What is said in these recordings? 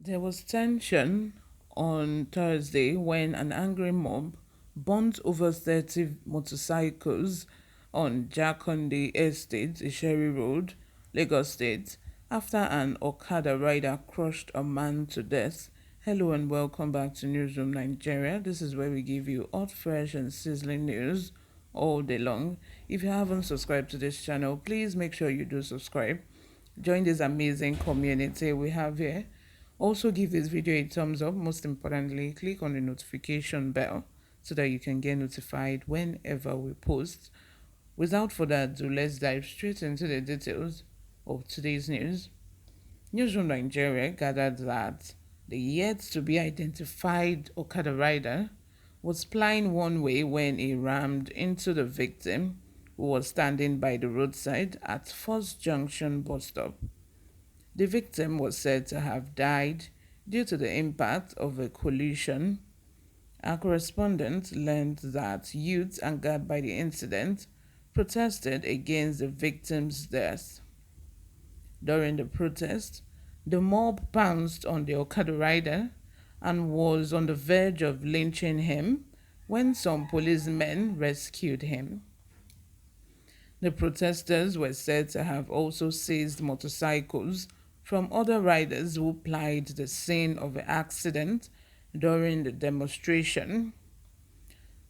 There was tension on Thursday when an angry mob burnt over 30 motorcycles on Jakonde Estate, Isheri Road, Lagos State, after an Okada rider crushed a man to death. Hello and welcome back to Newsroom Nigeria. This is where we give you hot, fresh, and sizzling news all day long. If you haven't subscribed to this channel, please make sure you do subscribe. Join this amazing community we have here. Also, give this video a thumbs up. Most importantly, click on the notification bell so that you can get notified whenever we post. Without further ado, let's dive straight into the details of today's news. Newsroom Nigeria gathered that the yet to be identified Okada rider was flying one way when he rammed into the victim who was standing by the roadside at First Junction bus stop. The victim was said to have died due to the impact of a collision. Our correspondent learned that youths angered by the incident protested against the victim's death. During the protest, the mob pounced on the Okada rider and was on the verge of lynching him when some policemen rescued him. The protesters were said to have also seized motorcycles from other riders who plied the scene of the accident during the demonstration.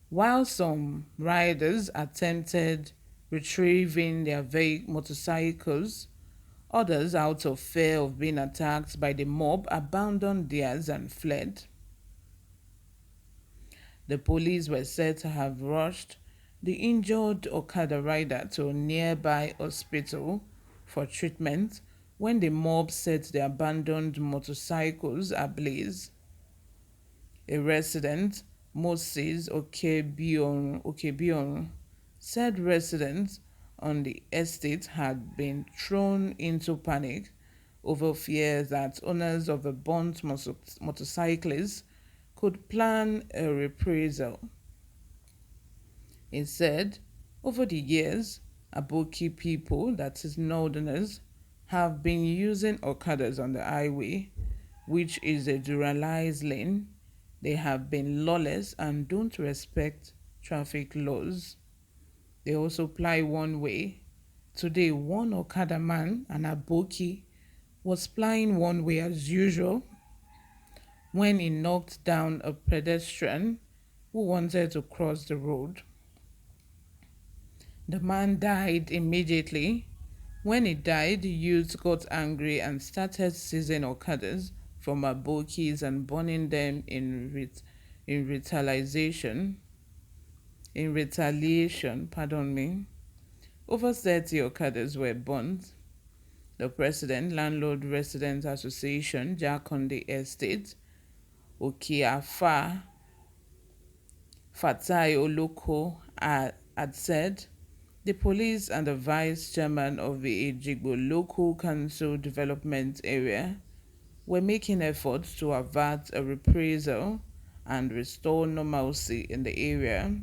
While some riders attempted retrieving their motorcycles, others, out of fear of being attacked by the mob, abandoned theirs and fled. The police were said to have rushed the injured Okada rider to a nearby hospital for treatment when the mob set the abandoned motorcycles ablaze. A resident, Moses Okebion, said residents on the estate had been thrown into panic over fear that owners of the burnt motorcyclists could plan a reprisal. He said, over the years, Aboki people, that is Northerners, have been using Okadas on the highway, which is a duralized lane. They have been lawless and don't respect traffic laws. They also ply one way. Today, one Okada man, an Aboki, was plying one way as usual when he knocked down a pedestrian who wanted to cross the road. The man died immediately. When he died, the youth got angry and started seizing Okadas from Abokis and burning them in retaliation. In retaliation, pardon me. Over 30 Okadas were burnt. The President, Landlord Resident Association, Jakonde Estate, Okiafa, Fatai Oloko had said the police and the vice chairman of the Ejigbo Local Council Development Area were making efforts to avert a reprisal and restore normalcy in the area.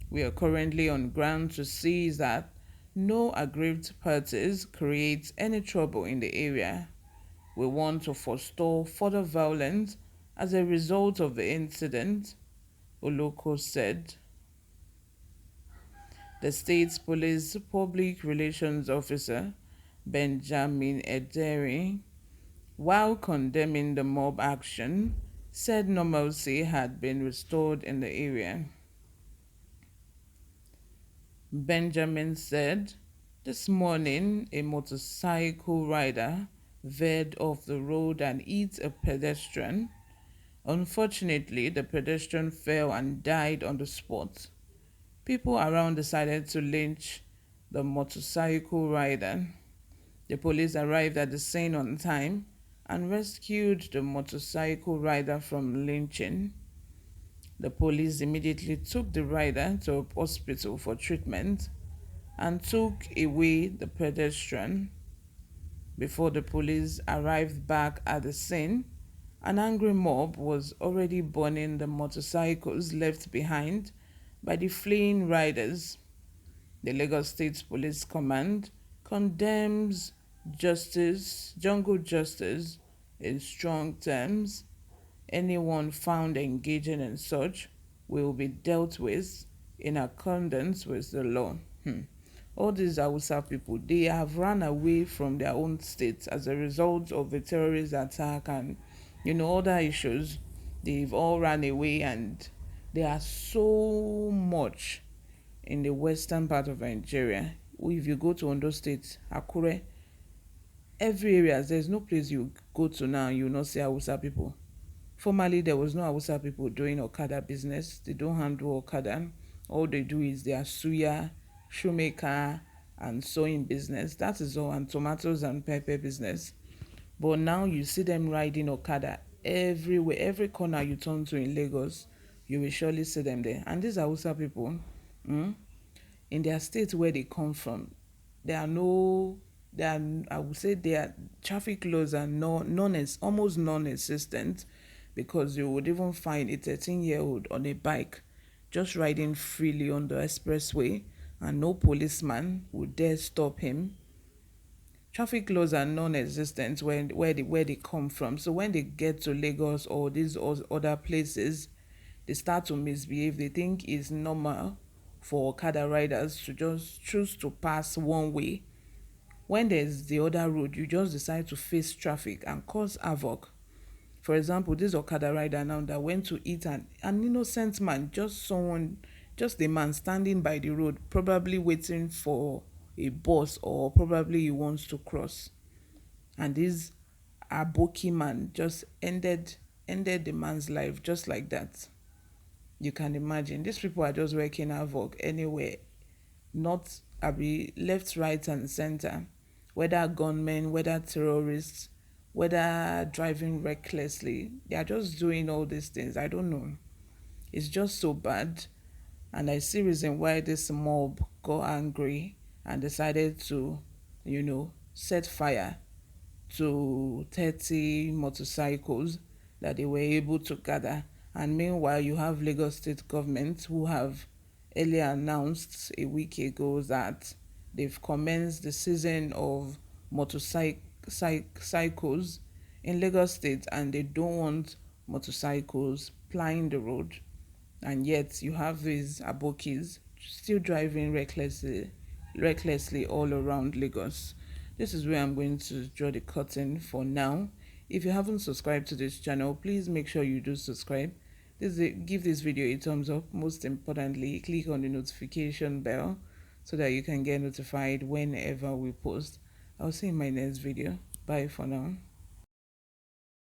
We are currently on ground to see that no aggrieved parties create any trouble in the area. We want to forestall further violence as a result of the incident, Oloko said. The state's police public relations officer, Benjamin Ederi, while condemning the mob action, said normalcy had been restored in the area. Benjamin said, this morning a motorcycle rider veered off the road and hit a pedestrian. Unfortunately, the pedestrian fell and died on the spot. People around decided to lynch the motorcycle rider. The police arrived at the scene on time and rescued the motorcycle rider from lynching. The police immediately took the rider to a hospital for treatment and took away the pedestrian. Before the police arrived back at the scene, an angry mob was already burning the motorcycles left behind by the fleeing riders. The Lagos State Police Command condemns jungle justice in strong terms. Anyone found engaging in such will be dealt with in accordance with the law. All these Hausa people, they have run away from their own states as a result of the terrorist attack and other issues. They've all run away, and there are so much in the western part of Nigeria. If you go to Ondo State, Akure, every area, there's no place you go to now you will not see Hausa people. Formerly, there was no Hausa people doing Okada business. They don't handle Okada. All they do is their suya, shoemaker, and sewing business. That is all, and tomatoes and pepper business. But now you see them riding Okada everywhere. Every corner you turn to in Lagos, you will surely see them there. And these Hausa people, mm, in their state where they come from, there are no, there are, I would say their traffic laws are almost non-existent, because you would even find a 13-year-old on a bike just riding freely on the expressway, and no policeman would dare stop him. Traffic laws are non-existent where they come from. So when they get to Lagos or these other places, they start to misbehave. They think it's normal for Okada riders to just choose to pass one way. When there's the other road, you just decide to face traffic and cause havoc. For example, this Okada rider now that went to eat an innocent man, just a man standing by the road, probably waiting for a bus, or probably he wants to cross. And this Aboki man just ended the man's life just like that. You can imagine. These people are just working havoc anywhere, not abi left, right, and center. Whether gunmen, whether terrorists, whether driving recklessly, they are just doing all these things. I don't know. It's just so bad. And I see reason why this mob got angry and decided to, set fire to 30 motorcycles that they were able to gather. And meanwhile, you have Lagos State government who have earlier announced a week ago that they've commenced the season of motorcycles in Lagos State, and they don't want motorcycles plying the road. And yet you have these abokis still driving recklessly all around Lagos. This is where I'm going to draw the curtain for now. If you haven't subscribed to this channel, please make sure you do subscribe. Give this video a thumbs up. Most importantly, click on the notification bell so that you can get notified whenever we post. I'll see you in my next video. Bye for now.